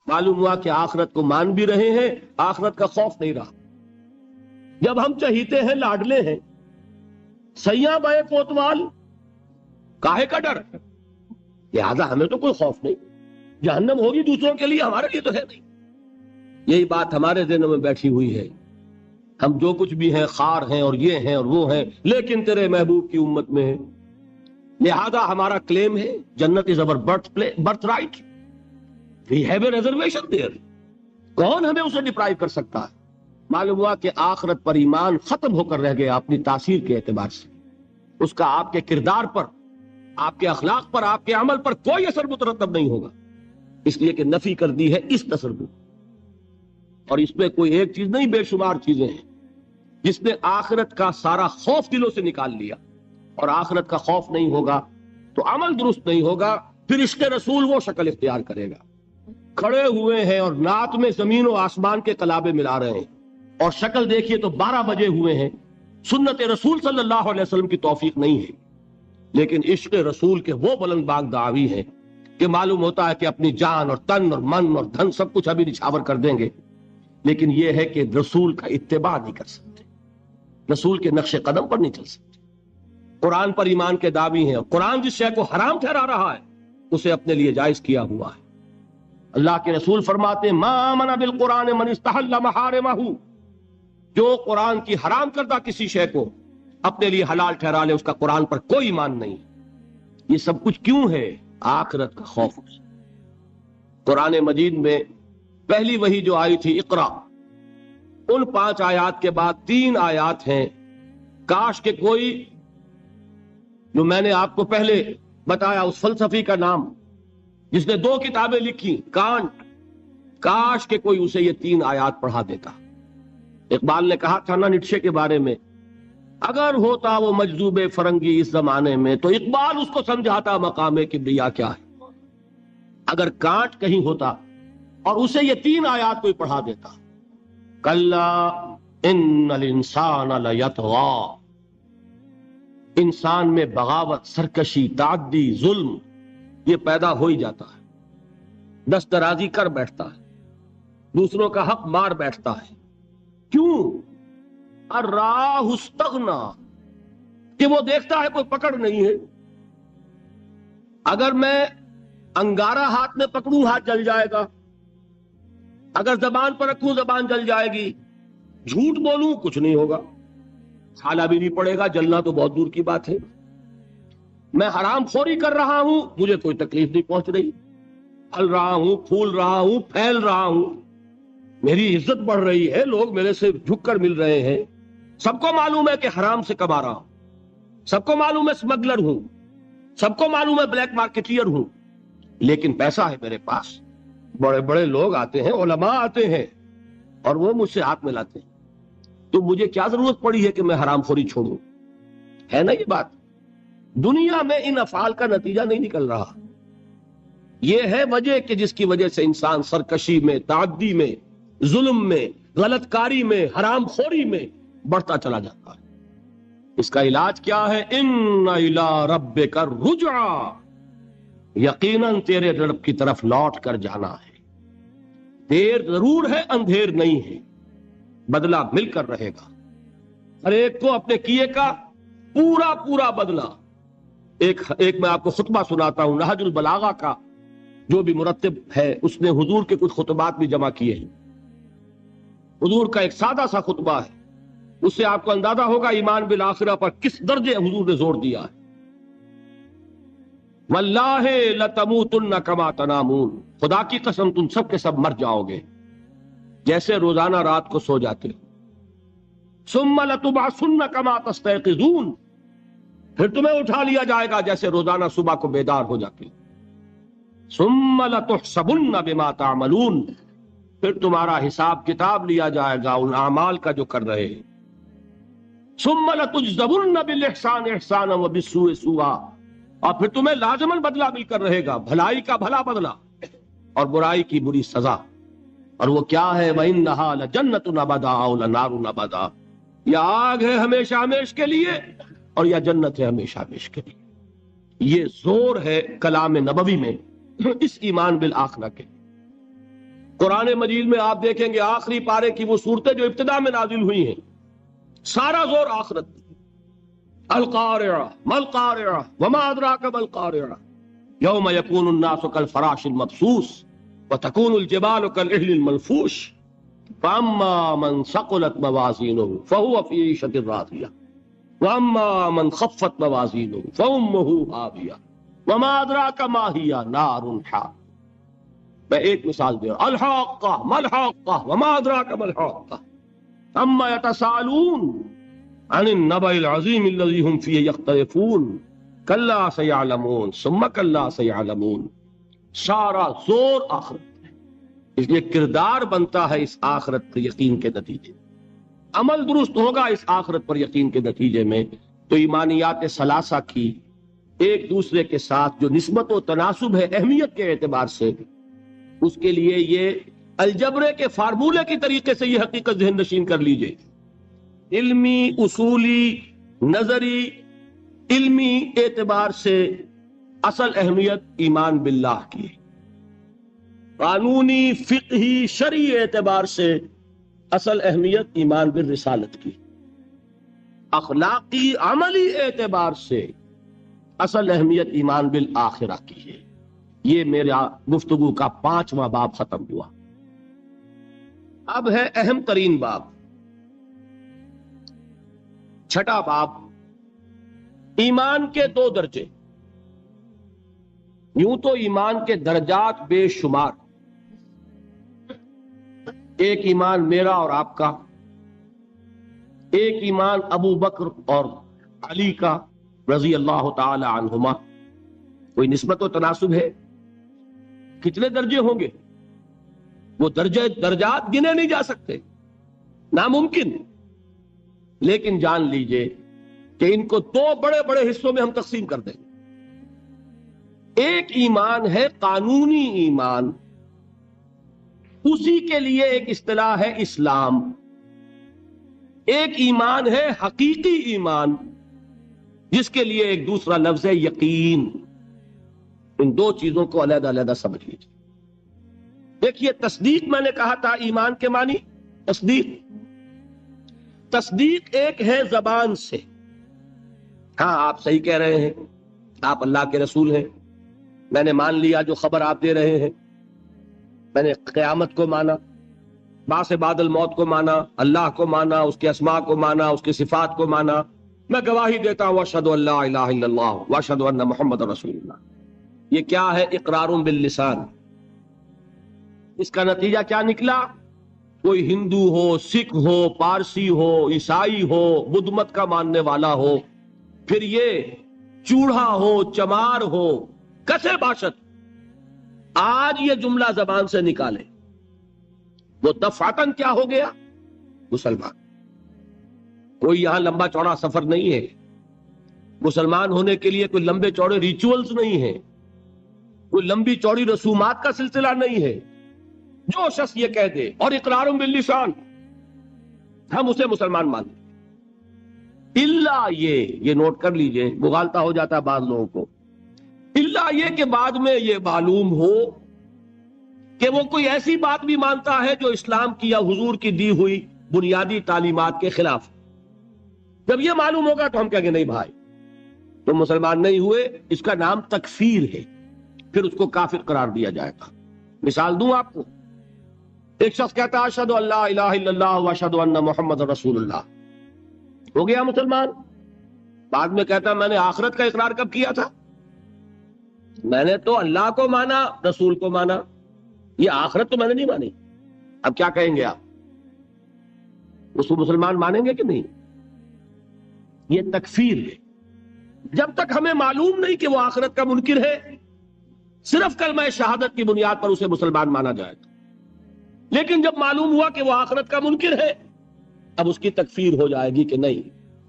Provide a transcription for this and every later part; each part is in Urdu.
معلوم ہوا کہ آخرت کو مان بھی رہے ہیں، آخرت کا خوف نہیں رہا۔ جب ہم چہیتے ہیں، لاڈلے ہیں، سیاں بے کوتوال، کاہے کا ڈر؟ لہذا ہمیں تو کوئی خوف نہیں، جہنم ہوگی دوسروں کے لیے، ہمارے لیے تو ہے نہیں۔ یہی بات ہمارے ذہنوں میں بیٹھی ہوئی ہے۔ ہم جو کچھ بھی ہیں، خار ہیں اور یہ ہیں اور وہ ہیں، لیکن تیرے محبوب کی امت میں ہیں، لہذا ہمارا کلیم ہے جنت is our birthright, we have a reservation there. کون ہمیں اسے ڈپرائیو کر سکتا ہے؟ معلوم ہوا کہ آخرت پر ایمان ختم ہو کر رہ گیا اپنی تاثیر کے اعتبار سے، اس کا آپ کے کردار پر، آپ کے اخلاق پر، آپ کے عمل پر کوئی اثر مترتب نہیں ہوگا، اس لیے کہ نفی کر دی ہے اس تصور۔ اور اس میں کوئی ایک چیز نہیں، بے شمار چیزیں ہیں۔ جس نے آخرت کا سارا خوف دلوں سے نکال لیا، اور آخرت کا خوف نہیں ہوگا تو عمل درست نہیں ہوگا، پھر عشق رسول وہ شکل اختیار کرے گا۔ کھڑے ہوئے ہیں اور نعت میں زمین و آسمان کے قلابے ملا رہے ہیں، اور شکل دیکھیے تو 12 بجے ہوئے ہیں، سنت رسول صلی اللہ علیہ وسلم کی توفیق نہیں ہے، لیکن عشق رسول کے وہ بلند باغ دعوی ہیں کہ معلوم ہوتا ہے کہ اپنی جان اور تن اور من اور دھن سب کچھ ابھی نچھاور کر دیں گے، لیکن یہ ہے کہ رسول کا اتباع نہیں کر سکتے، رسول کے نقش قدم پر نہیں چل سکتے۔ قرآن پر ایمان کے دعوی ہیں، اور قرآن جس شے کو حرام ٹھہرا رہا ہے اسے اپنے لیے جائز کیا ہوا ہے۔ اللہ کے رسول فرماتے ہیں ما آمن بالقرآن من استحل محارمہ، جو قرآن کی حرام کردہ کسی شے کو اپنے لیے حلال ٹھہرا لے، اس کا قرآن پر کوئی ایمان نہیں۔ یہ سب کچھ کیوں ہے؟ آخرت کا خوف۔ قرآن مجید میں پہلی وحی جو آئی تھی اقرا، ان 5 آیات کے بعد 3 آیات ہیں، کاش کہ کوئی، جو میں نے آپ کو پہلے بتایا اس فلسفی کا نام جس نے 2 کتابیں لکھی، کانٹ، کاش کہ کوئی اسے یہ 3 آیات پڑھا دیتا۔ اقبال نے کہا تھا نا نیٹشے کے بارے میں، اگر ہوتا وہ مجذوب فرنگی اس زمانے میں تو اقبال اس کو سمجھاتا مقام کبریا کیا ہے۔ اگر کانٹ کہیں ہوتا اور اسے یہ 3 آیات کوئی پڑھا دیتا، کلا ان الانسان لیطغی، انسان میں بغاوت، سرکشی، تعدی، ظلم یہ پیدا ہو ہی جاتا ہے، دست درازی کر بیٹھتا ہے، دوسروں کا حق مار بیٹھتا ہے۔ کیوں؟ الراہ استغنا، کہ وہ دیکھتا ہے کوئی پکڑ نہیں ہے۔ اگر میں انگارہ ہاتھ میں پکڑوں ہاتھ جل جائے گا، اگر زبان پر رکھوں زبان جل جائے گی، جھوٹ بولوں کچھ نہیں ہوگا، کھانا بھی نہیں پڑے گا، جلنا تو بہت دور کی بات ہے۔ میں حرام خوری کر رہا ہوں، مجھے کوئی تکلیف نہیں پہنچ رہی، پھل رہا ہوں، پھول رہا ہوں، پھیل رہا ہوں، میری عزت بڑھ رہی ہے، لوگ میرے سے جھک کر مل رہے ہیں، سب کو معلوم ہے کہ حرام سے کما رہا ہوں، سب کو معلوم ہے اسمگلر ہوں، سب کو معلوم ہے بلیک مارکیٹیئر ہوں، لیکن پیسہ ہے میرے پاس، بڑے بڑے لوگ آتے ہیں، علماء آتے ہیں اور وہ مجھ سے ہاتھ ملاتے ہیں، تو مجھے کیا ضرورت پڑی ہے کہ میں حرام خوری چھوڑوں؟ ہے نا یہ بات؟ دنیا میں ان افعال کا نتیجہ نہیں نکل رہا۔ یہ ہے وجہ کہ جس کی وجہ سے انسان سرکشی میں، تعدی میں، ظلم میں، غلط کاری میں، حرام خوری میں بڑھتا چلا جاتا ہے۔ اس کا علاج کیا ہے؟ ان الی ربک الرجع، یقیناً تیرے رب کی طرف لوٹ کر جانا ہے۔ دیر ضرور ہے، اندھیر نہیں ہے، بدلہ مل کر رہے گا، ہر ایک کو اپنے کیے کا پورا پورا بدلہ۔ ایک میں آپ کو خطبہ سناتا ہوں نہج البلاغہ کا، جو بھی مرتب ہے اس نے حضور کے کچھ خطبات بھی جمع کیے ہیں۔ حضور کا ایک سادہ سا خطبہ ہے، اس سے آپ کو اندازہ ہوگا ایمان بالآخرہ پر کس درجے حضور نے زور دیا ہے۔ واللہ لتموتن کما تنامون، خدا کی قسم تم سب کے سب مر جاؤ گے جیسے روزانہ رات کو سو جاتے ہو۔ ثم لتبعثن کما تستيقظون، پھر تمہیں اٹھا لیا جائے گا جیسے روزانہ صبح کو بیدار ہو جاتے ہو۔ ثم لتحسبن بما تعملون، پھر تمہارا حساب کتاب لیا جائے گا ان اعمال کا جو کر رہے ہیں۔ ثم لتجزون بالاحسان احسانا وبالسوء سوءا، اور پھر تمہیں لازماً بدلہ مل کر رہے گا، بھلائی کا بھلا بدلہ اور برائی کی بری سزا۔ اور وہ کیا ہے؟ وَإِنَّهَا لَجَنَّةٌ أَبَدًا أَوْ لَنَارٌ أَبَدًا، یا آگ ہے ہمیشہ ہمیش کے لیے اور یا جنت ہے ہمیشہ ہمیش کے لیے۔ یہ زور ہے کلام نبوی میں اس ایمان بالآخرہ کے۔ قرآن مجید میں آپ دیکھیں گے آخری پارے کی وہ صورتیں جو ابتدا میں نازل ہوئی ہیں، سارا زور آخرت پر۔ القارعہ ما القارعہ وما ادراک ما القارعہ یوم یکون الناس کالفراش المبثوث وتکون الجبال کالعہن المنفوش فاما من ثقلت موازینہ فہو فی عیشۃ راضیہ واما من خفت موازینہ فامہ ہاویہ وما ادراک ما ہی نار حامیہ۔ میں ایک مثال دے رہا ہوں، الحاقہ ما الحاقہ وما ادراک ما الحاقہ اما یتساءلون عن النبأ العظیم الذی هم فیہ یختلفون کلا سیعلمون ثم کلا سیعلمون۔ سارا زور آخرت ہے، اس لیے کردار بنتا ہے اس آخرت پر یقین کے نتیجے، عمل درست ہوگا اس آخرت پر یقین کے نتیجے میں۔ تو ایمانیات ثلاثہ کی ایک دوسرے کے ساتھ جو نسبت و تناسب ہے اہمیت کے اعتبار سے، اس کے لیے یہ الجبرے کے فارمولے کی طریقے سے یہ حقیقت ذہن نشین کر لیجئے، علمی، اصولی، نظری، علمی اعتبار سے اصل اہمیت ایمان باللہ کی، قانونی، فقہی، شرعی اعتبار سے اصل اہمیت ایمان بالرسالت کی، اخلاقی، عملی اعتبار سے اصل اہمیت ایمان بالآخرہ کی ہے۔ یہ میرا گفتگو کا 5واں باب ختم ہوا۔ اب ہے اہم ترین باب، 6واں باب، ایمان کے 2 درجے۔ یوں تو ایمان کے درجات بے شمار، ایک ایمان میرا اور آپ کا، ایک ایمان ابو بکر اور علی کا رضی اللہ تعالی عنہما۔ کوئی نسبت و تناسب ہے؟ کتنے درجے ہوں گے؟ وہ درجات گنے نہیں جا سکتے، ناممکن۔ لیکن جان لیجئے کہ ان کو 2 بڑے بڑے حصوں میں ہم تقسیم کر دیں گے۔ ایک ایمان ہے قانونی ایمان، اسی کے لیے ایک اصطلاح ہے اسلام۔ ایک ایمان ہے حقیقی ایمان، جس کے لیے ایک دوسرا لفظ ہے یقین۔ ان 2 چیزوں کو علیحدہ علیحدہ سمجھ لیجیے۔ دیکھیے، تصدیق میں نے کہا تھا ایمان کے معنی تصدیق ایک ہے زبان سے، ہاں آپ صحیح کہہ رہے ہیں، آپ اللہ کے رسول ہیں، میں نے مان لیا جو خبر آپ دے رہے ہیں، میں نے قیامت کو مانا، بعث بعد الموت کو مانا، اللہ کو مانا، اس کے اسماء کو مانا، اس کی صفات کو مانا، میں گواہی دیتا ہوں اشہد ان لا الہ الا اللہ واشہد ان محمد رسول اللہ۔ یہ کیا ہے؟ اقرار باللسان۔ اس کا نتیجہ کیا نکلا؟ کوئی ہندو ہو، سکھ ہو، پارسی ہو، عیسائی ہو، بدھ مت کا ماننے والا ہو، پھر یہ چوڑا ہو، چمار ہو، کسے باشد، آج یہ جملہ زبان سے نکالے، وہ دفعتاً کیا ہو گیا؟ مسلمان۔ کوئی یہاں لمبا چوڑا سفر نہیں ہے، مسلمان ہونے کے لیے کوئی لمبے چوڑے ریچولز نہیں ہے، کوئی لمبی چوڑی رسومات کا سلسلہ نہیں ہے۔ جو شخص یہ کہہ دے اور اقرار باللسان، ہم اسے مسلمان مانتے، الا یہ نوٹ کر لیجئے، مغالطہ ہو جاتا ہے بعض لوگوں کو، الا یہ کہ بعد میں یہ معلوم ہو کہ وہ کوئی ایسی بات بھی مانتا ہے جو اسلام کی یا حضور کی دی ہوئی بنیادی تعلیمات کے خلاف۔ جب یہ معلوم ہوگا تو ہم کہیں گے نہیں بھائی تم مسلمان نہیں ہوئے، اس کا نام تکفیر ہے، پھر اس کو کافر قرار دیا جائے گا۔ مثال دوں آپ کو، ایک شخص کہتا ہے اشہد ان لا الہ الا اللہ واشہد ان محمد رسول اللہ، ہو گیا مسلمان۔ بعد میں کہتا ہے میں نے آخرت کا اقرار کب کیا تھا؟ میں نے تو اللہ کو مانا، رسول کو مانا، یہ آخرت تو میں نے نہیں مانی۔ اب کیا کہیں گے آپ؟ اس کو مسلمان مانیں گے کہ نہیں؟ یہ تکفیر ہے۔ جب تک ہمیں معلوم نہیں کہ وہ آخرت کا منکر ہے، صرف کلمہ شہادت کی بنیاد پر اسے مسلمان مانا جائے گا۔ لیکن جب معلوم ہوا کہ وہ آخرت کا منکر ہے، اب اس کی تکفیر ہو جائے گی کہ نہیں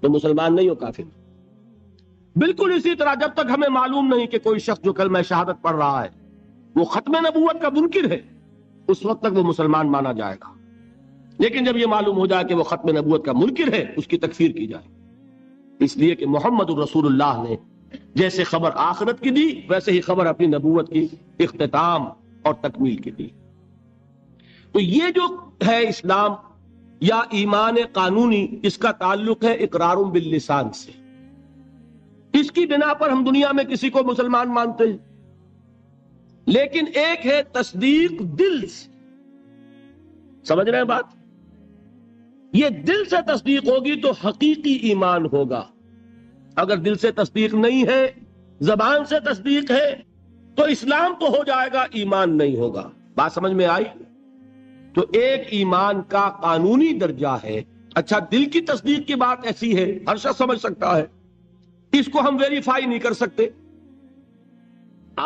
تو مسلمان نہیں ہو، کافر۔ بالکل اسی طرح جب تک ہمیں معلوم نہیں کہ کوئی شخص جو کلمہ شہادت پڑھ رہا ہے وہ ختم نبوت کا منکر ہے، اس وقت تک وہ مسلمان مانا جائے گا۔ لیکن جب یہ معلوم ہو جائے کہ وہ ختم نبوت کا منکر ہے، اس کی تکفیر کی جائے۔ اس لیے کہ محمد الرسول اللہ نے جیسے خبر آخرت کی دی، ویسے ہی خبر اپنی نبوت کی اختتام اور تکمیل کی دی۔ تو یہ جو ہے اسلام یا ایمان قانونی، اس کا تعلق ہے اقرار باللسان سے. اس کی بنا پر ہم دنیا میں کسی کو مسلمان مانتے ہیں. لیکن ایک ہے تصدیق دل سے. سمجھ رہے ہیں بات؟ یہ دل سے تصدیق ہوگی تو حقیقی ایمان ہوگا. اگر دل سے تصدیق نہیں ہے، زبان سے تصدیق ہے، تو اسلام تو ہو جائے گا، ایمان نہیں ہوگا. بات سمجھ میں آئی؟ تو ایک ایمان کا قانونی درجہ ہے. اچھا، دل کی تصدیق کی بات ایسی ہے، ہر شخص سمجھ سکتا ہے، اس کو ہم ویریفائی نہیں کر سکتے.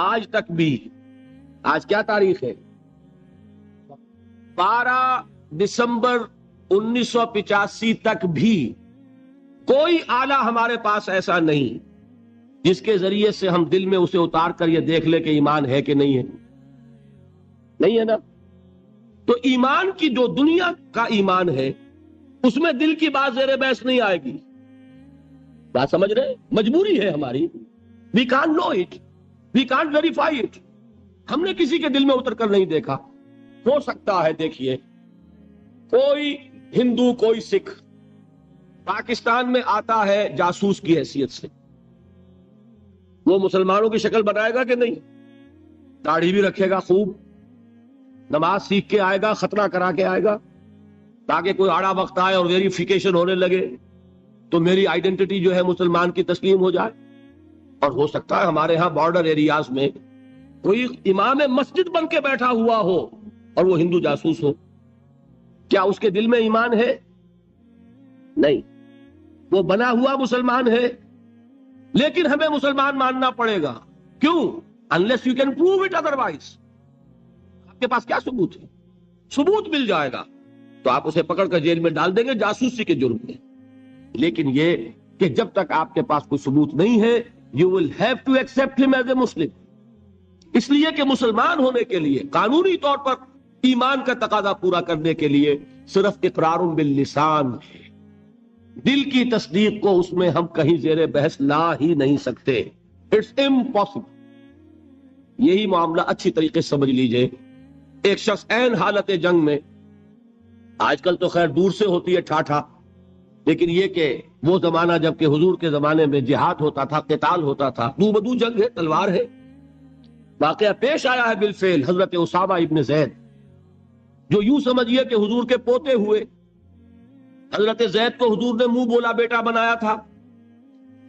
آج تک بھی، آج کیا تاریخ ہے؟ 12 دسمبر 1985 تک بھی کوئی آلہ ہمارے پاس ایسا نہیں جس کے ذریعے سے ہم دل میں اسے اتار کر یہ دیکھ لیں کہ ایمان ہے کہ نہیں ہے. نہیں ہے نا؟ تو ایمان کی جو دنیا کا ایمان ہے، اس میں دل کی بات زیر بحث نہیں آئے گی. بات سمجھ رہے؟ مجبوری ہے ہماری. We can't know it, we can't verify it. ہم نے کسی کے دل میں اتر کر نہیں دیکھا. ہو سکتا ہے، دیکھیے، کوئی ہندو، کوئی سکھ پاکستان میں آتا ہے جاسوس کی حیثیت سے، وہ مسلمانوں کی شکل بنائے گا کہ نہیں؟ داڑھی بھی رکھے گا خوب، نماز سیکھ کے آئے گا، ختنہ کرا کے آئے گا، تاکہ کوئی آڑا وقت آئے اور ویریفیکیشن ہونے لگے تو میری آئیڈینٹی جو ہے مسلمان کی تسلیم ہو جائے. اور ہو سکتا ہے ہمارے ہاں بارڈر ایریاز میں کوئی امام مسجد بن کے بیٹھا ہوا ہو اور وہ ہندو جاسوس ہو. کیا اس کے دل میں ایمان ہے؟ نہیں. وہ بنا ہوا مسلمان ہے، لیکن ہمیں مسلمان ماننا پڑے گا. کیوں؟ unless you can prove it otherwise. آپ کے پاس کیا ثبوت ہے؟ ثبوت مل جائے گا تو آپ اسے پکڑ کر جیل میں ڈال دیں گے جاسوسی کے جرم میں. لیکن یہ کہ جب تک آپ کے پاس کوئی ثبوت نہیں ہے، you will have to accept him as a Muslim. اس لیے کہ مسلمان ہونے کے لیے قانونی طور پر ایمان کا تقاضا پورا کرنے کے لیے صرف اقرار باللسان ہے. دل کی تصدیق کو اس میں ہم کہیں زیر بحث لا ہی نہیں سکتے. It's impossible. یہی معاملہ اچھی طریقے سے سمجھ لیجئے. ایک شخص عین حالت جنگ میں، آج کل تو خیر دور سے ہوتی ہے ٹھاٹھا، لیکن یہ کہ وہ زمانہ جب کہ حضور کے زمانے میں جہاد ہوتا تھا، قتال ہوتا تھا، دو بدو جنگ ہے، تلوار ہے. واقعہ پیش آیا ہے بالفعل حضرت اسامہ ابن زید، جو یوں سمجھیے کہ حضور کے پوتے ہوئے. حضرت زید کو حضور نے منہ بولا بیٹا بنایا تھا.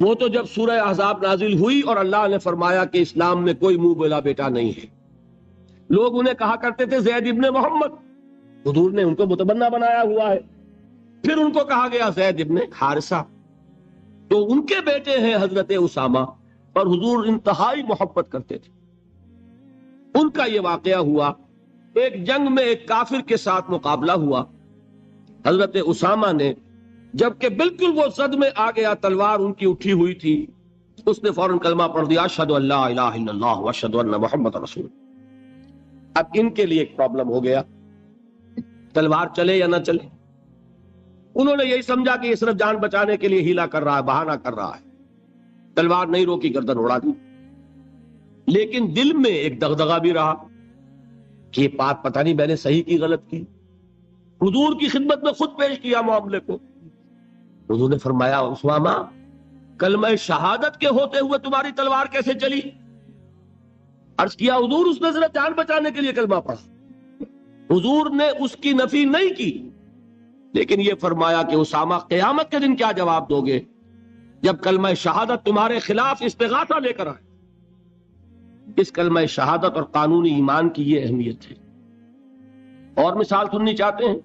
وہ تو جب سورہ احزاب نازل ہوئی اور اللہ نے فرمایا کہ اسلام میں کوئی منہ بولا بیٹا نہیں ہے، لوگ انہیں کہا کرتے تھے زید ابن محمد. حضور نے ان کو متبنہ بنایا ہوا ہے. پھر ان کو کہا گیا زید ابن حارثہ. تو ان کے بیٹے ہیں حضرت اسامہ، اور حضور انتہائی محبت کرتے تھے. ان کا یہ واقعہ ہوا، ایک جنگ میں ایک کافر کے ساتھ مقابلہ ہوا. حضرت اسامہ نے جبکہ بالکل وہ زد میں آ گیا، تلوار ان کی اٹھی ہوئی تھی، اس نے فوراً کلمہ پڑھ دیا، اشہد ان لا الہ الا اللہ واشہد ان محمد رسول. اب ان کے لیے ایک پرابلم ہو گیا، تلوار چلے یا نہ چلے. انہوں نے یہی سمجھا کہ یہ صرف جان بچانے کے لیے ہیلا کر رہا ہے، بہانہ کر رہا ہے. تلوار نہیں روکی، گردن اڑا دی. لیکن دل میں ایک دغدغہ بھی رہا کہ یہ بات پتہ نہیں میں نے صحیح کی غلط کی. حضور کی خدمت میں خود پیش کیا معاملے کو. حضور نے فرمایا اسامہ، کلمہ شہادت کے ہوتے ہوئے تمہاری تلوار کیسے چلی؟ عرض کیا حضور اس نے صرف جان بچانے کے لیے کلمہ پڑھا. حضور نے اس کی نفی نہیں کی، لیکن یہ فرمایا کہ اسامہ قیامت کے دن کیا جواب دو گے جب کلمہ شہادت تمہارے خلاف استغاثہ لے کر آئے. اس کلمہ شہادت اور قانونی ایمان کی یہ اہمیت ہے. اور مثال سننی چاہتے ہیں؟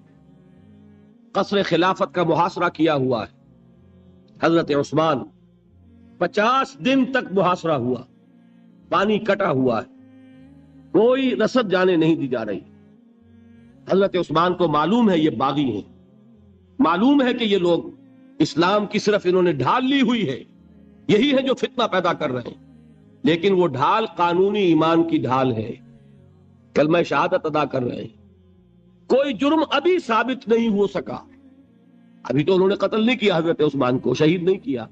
قصر خلافت کا محاصرہ کیا ہوا ہے. حضرت عثمان 50 دن تک محاصرہ ہوا، پانی کٹا ہوا ہے، کوئی رسد جانے نہیں دی جا رہی. حضرت عثمان کو معلوم ہے یہ باغی ہیں، معلوم ہے کہ یہ لوگ اسلام کی صرف انہوں نے ڈھال لی ہوئی ہے، یہی ہے جو فتنہ پیدا کر رہے ہیں. لیکن وہ ڈھال قانونی ایمان کی ڈھال ہے، کلمہ شہادت ادا کر رہے ہیں. کوئی جرم ابھی ثابت نہیں ہو سکا. ابھی تو انہوں نے قتل نہیں کیا حضرت عثمان کو، شہید نہیں کیا،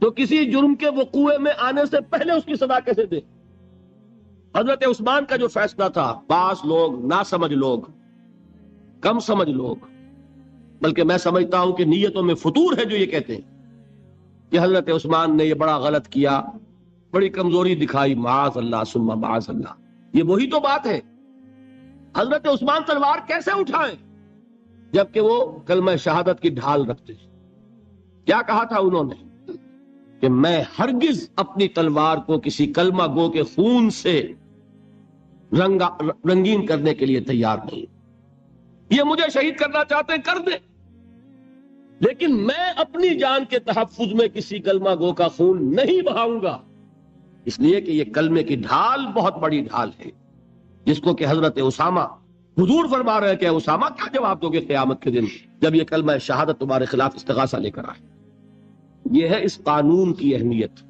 تو کسی جرم کے وقوع میں آنے سے پہلے اس کی سزا کیسے دے؟ حضرت عثمان کا جو فیصلہ تھا، بعض لوگ ناسمجھ لوگ کم سمجھ لوگ، بلکہ میں سمجھتا ہوں کہ نیتوں میں فطور ہے جو یہ کہتے ہیں کہ حضرت عثمان نے یہ بڑا غلط کیا، بڑی کمزوری دکھائی، معاذ اللہ ثم معاذ اللہ۔ یہ وہی تو بات ہے، حضرت عثمان تلوار کیسے اٹھائیں جبکہ وہ کلمہ شہادت کی ڈھال رکھتے ہیں؟ کیا کہا تھا انہوں نے کہ میں ہرگز اپنی تلوار کو کسی کلمہ گو کے خون سے رنگین کرنے کے لیے تیار نہیں، یہ مجھے شہید کرنا چاہتے ہیں کر دیں، لیکن میں اپنی جان کے تحفظ میں کسی کلمہ گو کا خون نہیں بہاؤں گا، اس لیے کہ یہ کلمے کی ڈھال بہت بڑی ڈھال ہے، جس کو کہ حضرت اسامہ، حضور فرما رہے ہیں کہ اسامہ کیا جواب دو گے قیامت کے دن جب یہ کلمہ شہادت تمہارے خلاف استغاثہ لے کر آئے۔ یہ ہے اس قانون کی اہمیت۔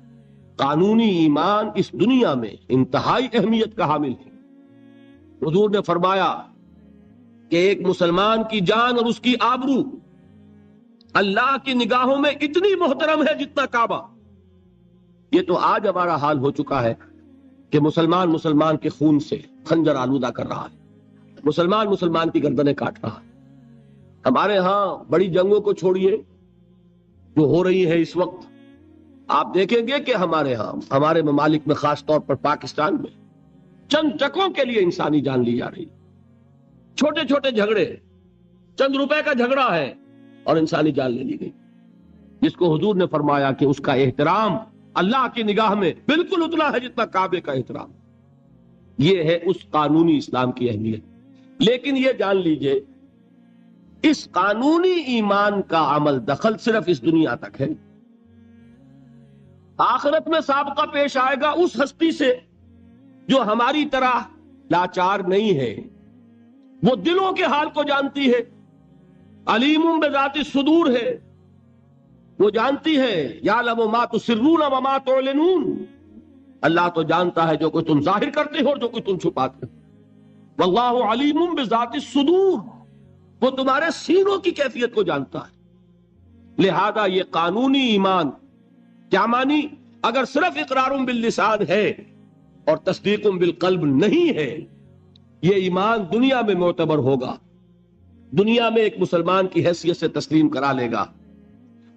قانونی ایمان اس دنیا میں انتہائی اہمیت کا حامل ہے۔ حضور نے فرمایا کہ ایک مسلمان کی جان اور اس کی آبرو اللہ کی نگاہوں میں اتنی محترم ہے جتنا کعبہ۔ یہ تو آج ہمارا حال ہو چکا ہے کہ مسلمان کے خون سے خنجر آلودہ کر رہا ہے، مسلمان کی گردنیں کاٹ رہا ہے۔ ہمارے ہاں بڑی جنگوں کو چھوڑیے جو ہو رہی ہے اس وقت، آپ دیکھیں گے کہ ہمارے ہاں، ہمارے ممالک میں، خاص طور پر پاکستان میں، چند ٹکوں کے لیے انسانی جان لی جا رہی، چھوٹے چھوٹے جھگڑے، چند روپے کا جھگڑا ہے اور انسانی جان لے لی گئی، جس کو حضور نے فرمایا کہ اس کا احترام اللہ کی نگاہ میں بالکل اتنا ہے جتنا کعبے کا احترام۔ یہ ہے اس قانونی اسلام کی اہمیت۔ لیکن یہ جان لیجئے اس قانونی ایمان کا عمل دخل صرف اس دنیا تک ہے، آخرت میں سابقہ پیش آئے گا اس ہستی سے جو ہماری طرح لاچار نہیں ہے، وہ دلوں کے حال کو جانتی ہے، علیم بذات الصدور ہے، وہ جانتی ہے یعلم ما تسرون وما تعلنون، اللہ تو جانتا ہے جو کوئی تم ظاہر کرتے ہو اور جو کوئی تم چھپاتے ہو، واللہ علیم بذات الصدور، وہ تمہارے سینوں کی کیفیت کو جانتا ہے۔ لہذا یہ قانونی ایمان کیا مانی؟ اگر صرف اقرار باللسان ہے اور تصدیق بالقلب نہیں ہے، یہ ایمان دنیا میں معتبر ہوگا، دنیا میں ایک مسلمان کی حیثیت سے تسلیم کرا لے گا،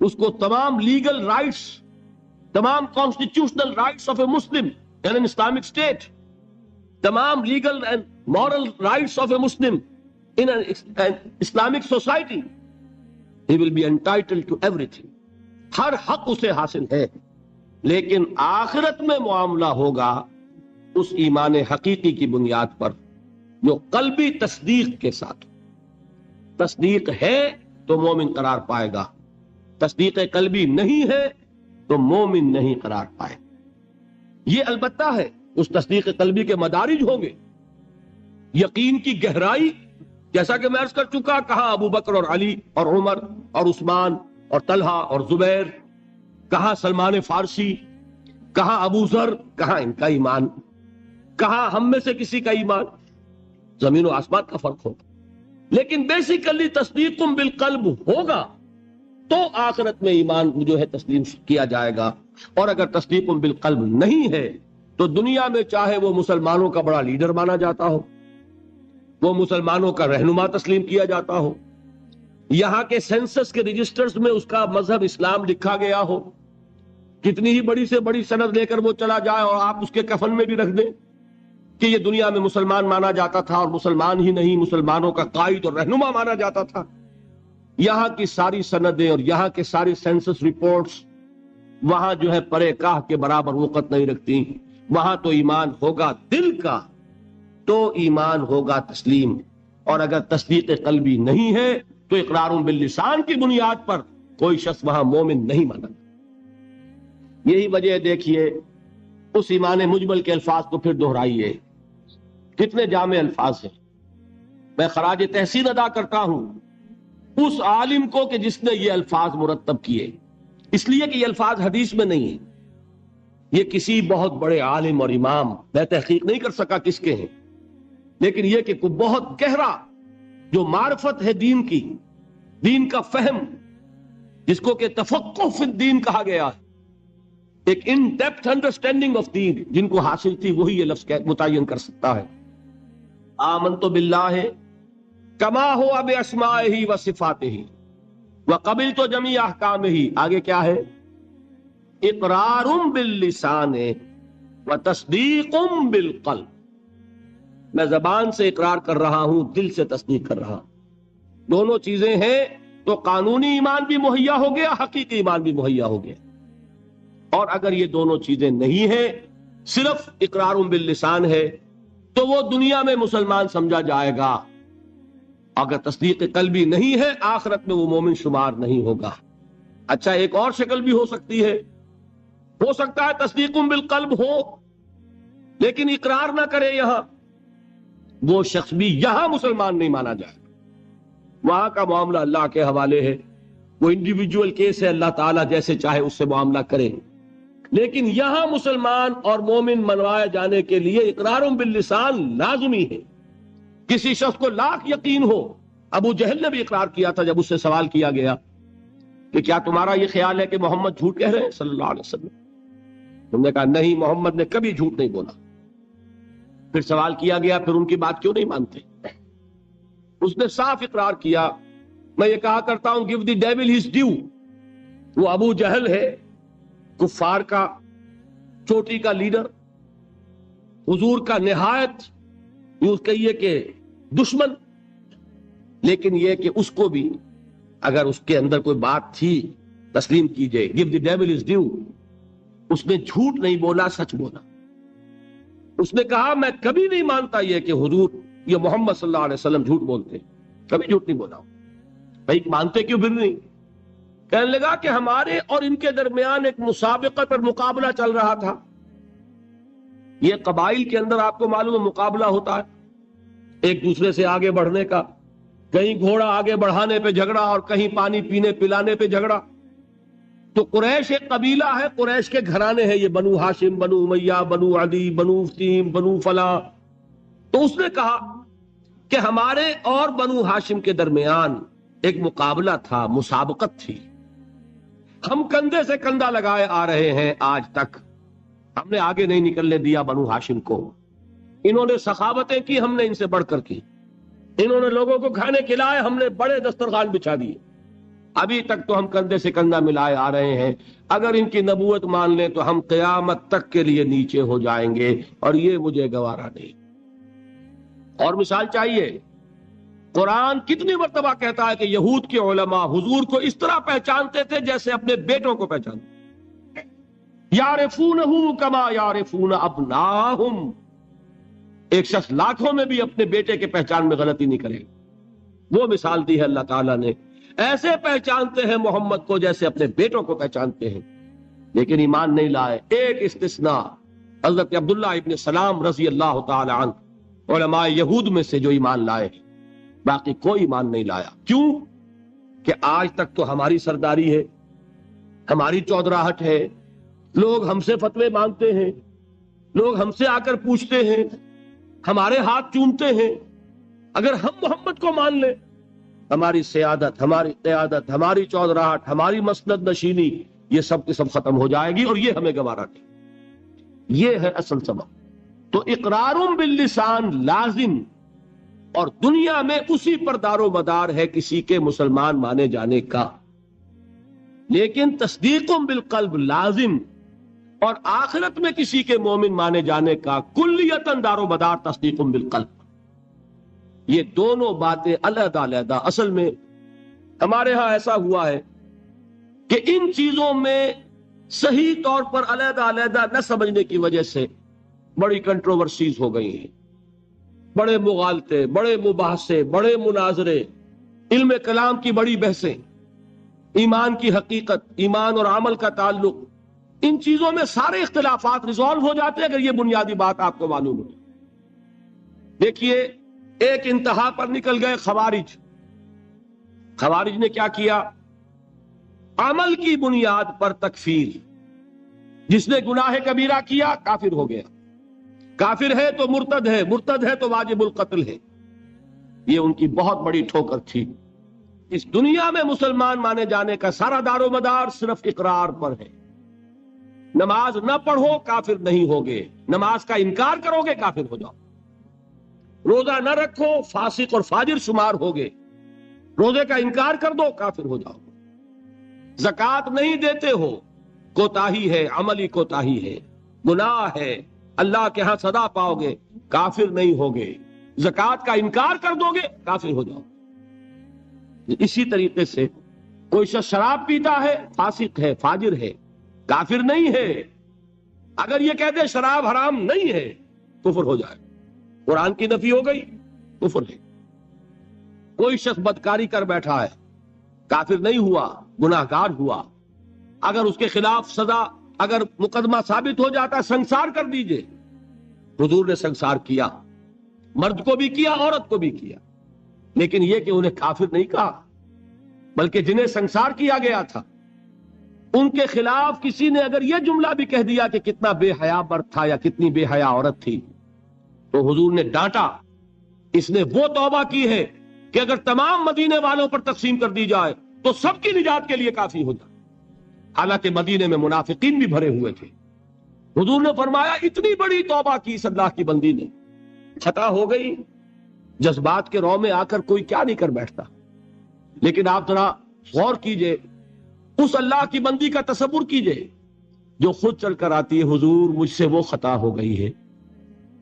اس کو تمام لیگل رائٹس، تمام constitutional rights of a Muslim in an Islamic state, تمام legal and moral rights of a Muslim in an Islamic society, he will be entitled to everything، ہر حق اسے حاصل ہے، لیکن آخرت میں معاملہ ہوگا اس ایمان حقیقی کی بنیاد پر جو قلبی تصدیق کے ساتھ، تصدیق ہے تو مومن قرار پائے گا، تصدیق قلبی نہیں ہے تو مومن نہیں قرار پائے۔ یہ البتہ ہے اس تصدیق قلبی کے مدارج ہوں گے، یقین کی گہرائی، جیسا کہ میں عرض کر چکا، کہاں ابو بکر اور علی اور عمر اور عثمان اور طلحہ اور زبیر، کہاں سلمان فارسی، کہاں ابو ذر، کہاں ان کا ایمان، کہاں ہم میں سے کسی کا ایمان، زمین و آسمان کا فرق ہوگا۔ لیکن بیسیکلی تصدیق بالقلب ہوگا تو آخرت میں ایمان جو ہے تسلیم کیا جائے گا، اور اگر تصدیق بالقلب نہیں ہے تو دنیا میں چاہے وہ مسلمانوں کا بڑا لیڈر مانا جاتا ہو، وہ مسلمانوں کا رہنما تسلیم کیا جاتا ہو، یہاں کے سینسس کے رجسٹرز میں اس کا مذہب اسلام لکھا گیا ہو، کتنی ہی بڑی سے بڑی سند لے کر وہ چلا جائے اور آپ اس کے کفن میں بھی رکھ دیں کہ یہ دنیا میں مسلمان مانا جاتا تھا، اور مسلمان ہی نہیں مسلمانوں کا قائد اور رہنما مانا جاتا تھا، یہاں کی ساری سندیں اور یہاں کے ساری سینسس رپورٹس وہاں جو ہے پرے کاہ کے برابر وقت نہیں رکھتی۔ وہاں تو ایمان ہوگا دل کا تو ایمان ہوگا تسلیم، اور اگر تصدیق قلبی نہیں ہے تو اقرار باللسان کی بنیاد پر کوئی شخص وہاں مومن نہیں مانا۔ یہی وجہ دیکھیے اس ایمان مجمل کے الفاظ کو پھر دہرائیے، کتنے جامع الفاظ ہیں۔ میں خراج تحسین ادا کرتا ہوں اس عالم کو کہ جس نے یہ الفاظ مرتب کیے، اس لیے کہ یہ الفاظ حدیث میں نہیں ہیں، یہ کسی بہت بڑے عالم اور امام، میں تحقیق نہیں کر سکا کس کے ہیں، لیکن یہ کہ کوئی بہت گہرا جو معرفت ہے دین کی، دین کا فہم، جس کو کہ تفقہ فی الدین کہا گیا ہے، ایک ان ڈیپتھ انڈرسٹینڈنگ آف دین جن کو حاصل تھی، وہی یہ لفظ متعین کر سکتا ہے۔ آمنت باللہ کما ہوا باسمائہ و صفاتہ وقبلت جمیع احکامہ. آگے کیا ہے؟ اقرار باللسان و تصدیق بالقلب. میں زبان سے اقرار کر رہا ہوں، دل سے تصدیق کر رہا ہوں. دونوں چیزیں ہیں تو قانونی ایمان بھی مہیا ہو گیا، حقیقی ایمان بھی مہیا ہو گیا. اور اگر یہ دونوں چیزیں نہیں ہیں، صرف اقرار باللسان ہے، تو وہ دنیا میں مسلمان سمجھا جائے گا. اگر تصدیق قلبی نہیں ہے، آخرت میں وہ مومن شمار نہیں ہوگا. اچھا، ایک اور شکل بھی ہو سکتی ہے. ہو سکتا ہے تصدیق بالقلب ہو لیکن اقرار نہ کرے. یہاں وہ شخص بھی یہاں مسلمان نہیں مانا جائے. وہاں کا معاملہ اللہ کے حوالے ہے، وہ انڈیویجول کیس ہے، اللہ تعالیٰ جیسے چاہے اس سے معاملہ کرے. لیکن یہاں مسلمان اور مومن منوائے جانے کے لیے اقرار باللسان لازمی ہے. کسی شخص کو لاکھ یقین ہو، ابو جہل نے بھی اقرار کیا تھا جب اس سے سوال کیا گیا کہ کیا تمہارا یہ خیال ہے کہ محمد جھوٹ کہہ رہے ہیں صلی اللہ علیہ وسلم؟ تم نے کہا نہیں، محمد نے کبھی جھوٹ نہیں بولا. پھر سوال کیا گیا پھر ان کی بات کیوں نہیں مانتے؟ اس نے صاف اقرار کیا. میں یہ کہا کرتا ہوں give the devil his due. وہ ابو جہل ہے، کفار کا چوٹی کا لیڈر، حضور کا نہایت یوں کہیے کہ دشمن. لیکن یہ کہ اس کو بھی اگر اس کے اندر کوئی بات تھی تسلیم کیجئے. give the devil his due. اس نے جھوٹ نہیں بولا، سچ بولا. اس نے کہا میں کبھی نہیں مانتا یہ کہ حضور یہ محمد صلی اللہ علیہ وسلم جھوٹ بولتے، کبھی جھوٹ نہیں بولا. بھائی مانتے کیوں پھر نہیں؟ کہنے لگا کہ ہمارے اور ان کے درمیان ایک مسابقت اور مقابلہ چل رہا تھا. یہ قبائل کے اندر آپ کو معلوم ہے مقابلہ ہوتا ہے ایک دوسرے سے آگے بڑھنے کا. کہیں گھوڑا آگے بڑھانے پہ جھگڑا اور کہیں پانی پینے پلانے پہ جھگڑا. تو قریش ایک قبیلہ ہے، قریش کے گھرانے ہیں یہ، بنو ہاشم، بنو امیہ، بنو عدی، بنو تیم، بنو فلاں. تو اس نے کہا کہ ہمارے اور بنو ہاشم کے درمیان ایک مقابلہ تھا، مسابقت تھی. ہم کندھے سے کندھا لگائے آ رہے ہیں آج تک، ہم نے آگے نہیں نکلنے دیا بنو ہاشم کو. انہوں نے سخاوتیں کی، ہم نے ان سے بڑھ کر کی. انہوں نے لوگوں کو کھانے کھلائے، ہم نے بڑے دسترخوان بچھا دیے. ابھی تک تو ہم کندھے سے کندھا ملائے آ رہے ہیں. اگر ان کی نبوت مان لیں تو ہم قیامت تک کے لیے نیچے ہو جائیں گے، اور یہ مجھے گوارا نہیں. اور مثال چاہیے؟ قرآن کتنی مرتبہ کہتا ہے کہ یہود کے علماء حضور کو اس طرح پہچانتے تھے جیسے اپنے بیٹوں کو پہچانتے. یعرفونہ کما یعرفون ابناہم. ایک شخص لاکھوں میں بھی اپنے بیٹے کے پہچان میں غلطی نہیں کرے. وہ مثال دی ہے اللہ تعالیٰ نے. ایسے پہچانتے ہیں محمد کو جیسے اپنے بیٹوں کو پہچانتے ہیں، لیکن ایمان نہیں لائے. ایک استثناء، حضرت عبداللہ ابن سلام رضی اللہ تعالی عنہ علماء یہود میں سے جو ایمان لائے، باقی کوئی ایمان نہیں لایا. کیوں؟ کہ آج تک تو ہماری سرداری ہے، ہماری چودراہٹ ہے، لوگ ہم سے فتوے مانگتے ہیں، لوگ ہم سے آ کر پوچھتے ہیں، ہمارے ہاتھ چومتے ہیں. اگر ہم محمد کو مان لیں، ہماری سیادت، ہماری قیادت، ہماری چودراہٹ، ہماری مسند نشینی، یہ سب کی سب ختم ہو جائے گی، اور یہ ہمیں گوارا نہیں. یہ ہے اصل سبب. تو اقرار باللسان لازم، اور دنیا میں اسی پر دار و مدار ہے کسی کے مسلمان مانے جانے کا. لیکن تصدیق بالقلب لازم، اور آخرت میں کسی کے مومن مانے جانے کا کلیتاً دار و مدار تصدیق بالقلب. یہ دونوں باتیں علیحدہ علیحدہ. اصل میں ہمارے ہاں ایسا ہوا ہے کہ ان چیزوں میں صحیح طور پر علیحدہ علیحدہ نہ سمجھنے کی وجہ سے بڑی کنٹروورسیز ہو گئی ہیں، بڑے مغالطے، بڑے مباحثے، بڑے مناظرے، علم کلام کی بڑی بحثیں، ایمان کی حقیقت، ایمان اور عمل کا تعلق، ان چیزوں میں سارے اختلافات ریزالو ہو جاتے ہیں اگر یہ بنیادی بات آپ کو معلوم ہو. دیکھیے، ایک انتہا پر نکل گئے خوارج. خوارج نے کیا کیا؟ عمل کی بنیاد پر تکفیر. جس نے گناہ کبیرہ کیا کافر ہو گیا، کافر ہے تو مرتد ہے، مرتد ہے تو واجب القتل ہے. یہ ان کی بہت بڑی ٹھوکر تھی. اس دنیا میں مسلمان مانے جانے کا سارا دار و مدار صرف اقرار پر ہے. نماز نہ پڑھو کافر نہیں ہوگے، نماز کا انکار کرو گے کافر ہو جاؤ. روزہ نہ رکھو فاسق اور فاجر شمار ہوگے، روزے کا انکار کر دو کافر ہو جاؤ، زکوٰۃ نہیں دیتے ہو کوتاہی ہے، عملی کوتاہی ہے، گناہ ہے، اللہ کے ہاں سزا پاؤ گے، کافر نہیں ہوگے، زکوٰۃ کا انکار کر دو گے کافر ہو جاؤ۔ اسی طریقے سے کوئی شخص شراب پیتا ہے فاسق ہے، فاجر ہے، کافر نہیں ہے، اگر یہ کہتے شراب حرام نہیں ہے کفر ہو جائے، قرآن کی نفی ہو گئی، کفر ہے۔ کوئی شخص بدکاری کر بیٹھا ہے، کافر نہیں ہوا، گناہگار ہوا، اگر اس کے خلاف سزا، اگر مقدمہ ثابت ہو جاتا ہے سنسار کر دیجئے، حضور نے سنسار کیا، مرد کو بھی کیا عورت کو بھی کیا، لیکن یہ کہ انہیں کافر نہیں کہا، بلکہ جنہیں سنسار کیا گیا تھا ان کے خلاف کسی نے اگر یہ جملہ بھی کہہ دیا کہ کتنا بے حیا مرد تھا یا کتنی بے حیا عورت تھی، تو حضور نے ڈانٹا، اس نے وہ توبہ کی ہے کہ اگر تمام مدینے والوں پر تقسیم کر دی جائے تو سب کی نجات کے لیے کافی ہو جائے۔ حالانکہ مدینے میں منافقین بھی بھرے ہوئے تھے، حضور نے فرمایا اتنی بڑی توبہ کی اس اللہ کی بندی نے، خطا ہو گئی، جذبات کے رو میں آ کر کوئی کیا نہیں کر بیٹھتا، لیکن آپ ذرا غور کیجئے، اس اللہ کی بندی کا تصور کیجئے جو خود چل کر آتی ہے، حضور مجھ سے وہ خطا ہو گئی ہے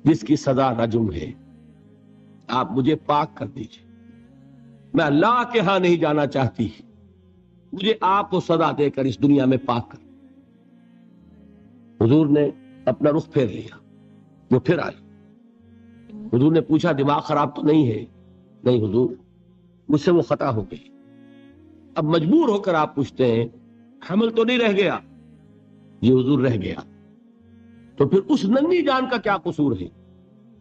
جس کی سزا رجم ہے، آپ مجھے پاک کر دیجئے، میں اللہ کے ہاں نہیں جانا چاہتی، مجھے آپ کو سزا دے کر اس دنیا میں پاک کر۔ حضور نے اپنا رخ پھیر لیا، وہ پھر آئی، حضور نے پوچھا دماغ خراب تو نہیں ہے؟ نہیں حضور، مجھ سے وہ خطا ہو گئی۔ اب مجبور ہو کر آپ پوچھتے ہیں حمل تو نہیں رہ گیا؟ یہ حضور رہ گیا۔ تو پھر اس ننھی جان کا کیا قصور ہے؟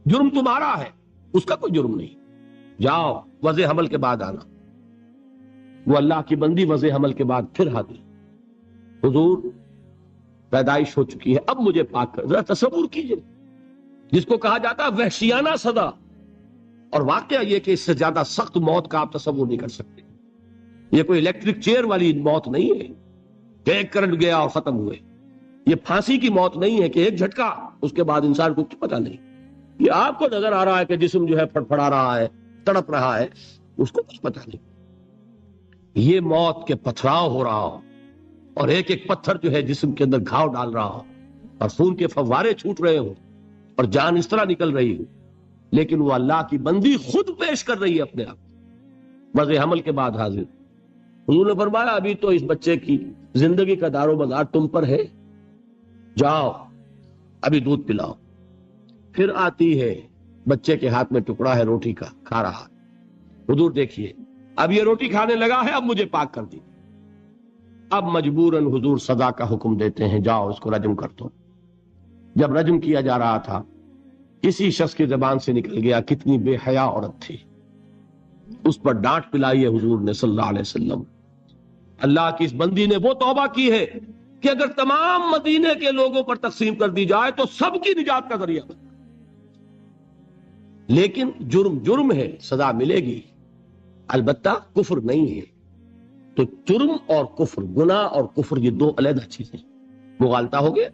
جرم تمہارا ہے، اس کا کوئی جرم نہیں، جاؤ وضع حمل کے بعد آنا۔ وہ اللہ کی بندی وضع حمل کے بعد پھر حاضر، حضور پیدائش ہو چکی ہے، اب مجھے پاک کر۔ ذرا تصور کیجئے، جس کو کہا جاتا ہے وحشیانہ سزا، اور واقعہ یہ کہ اس سے زیادہ سخت موت کا آپ تصور نہیں کر سکتے۔ یہ کوئی الیکٹرک چیئر والی موت نہیں ہے کہ ایک کرنٹ گیا اور ختم ہوئے، یہ پھانسی کی موت نہیں ہے کہ ایک جھٹکا اس کے بعد انسان کو کچھ پتا نہیں۔ یہ آپ کو نظر آ رہا ہے کہ جسم جو ہے پھڑپڑا رہا ہے، تڑپ رہا ہے، اس کو کچھ پتا نہیں۔ یہ موت کے پتھراؤ ہو رہا ہو اور ایک ایک پتھر جو ہے جسم کے اندر گھاؤ ڈال رہا ہو اور خون کے فوارے چھوٹ رہے ہوں اور جان اس طرح نکل رہی ہو، لیکن وہ اللہ کی بندی خود پیش کر رہی ہے اپنے آپ، وضع حمل کے بعد حاضر۔ حضور نے فرمایا ابھی تو اس بچے کی زندگی کا دار و مدار تم پر ہے، جاؤ ابھی دودھ پلاؤ۔ پھر آتی ہے، بچے کے ہاتھ میں ٹکڑا ہے روٹی کا، کھا رہا ہے۔ حضور دیکھیے اب یہ روٹی کھانے لگا ہے، اب مجھے پاک کر دی۔ اب مجبوراً حضور سزا کا حکم دیتے ہیں، جاؤ اس کو رجم کر دو۔ جب رجم کیا جا رہا تھا، کسی شخص کی زبان سے نکل گیا کتنی بے حیا عورت تھی، اس پر ڈانٹ پلائی ہے حضور نے صلی اللہ علیہ وسلم۔ اللہ کی اس بندی نے وہ توبہ کی ہے کہ اگر تمام مدینے کے لوگوں پر تقسیم کر دی جائے تو سب کی نجات کا ذریعہ بنے، لیکن جرم جرم ہے، سزا ملے گی، البتہ کفر نہیں ہے۔ تو جرم اور کفر، گناہ اور کفر، یہ دو علیحدہ چیزیں، مغالطہ ہو گیا۔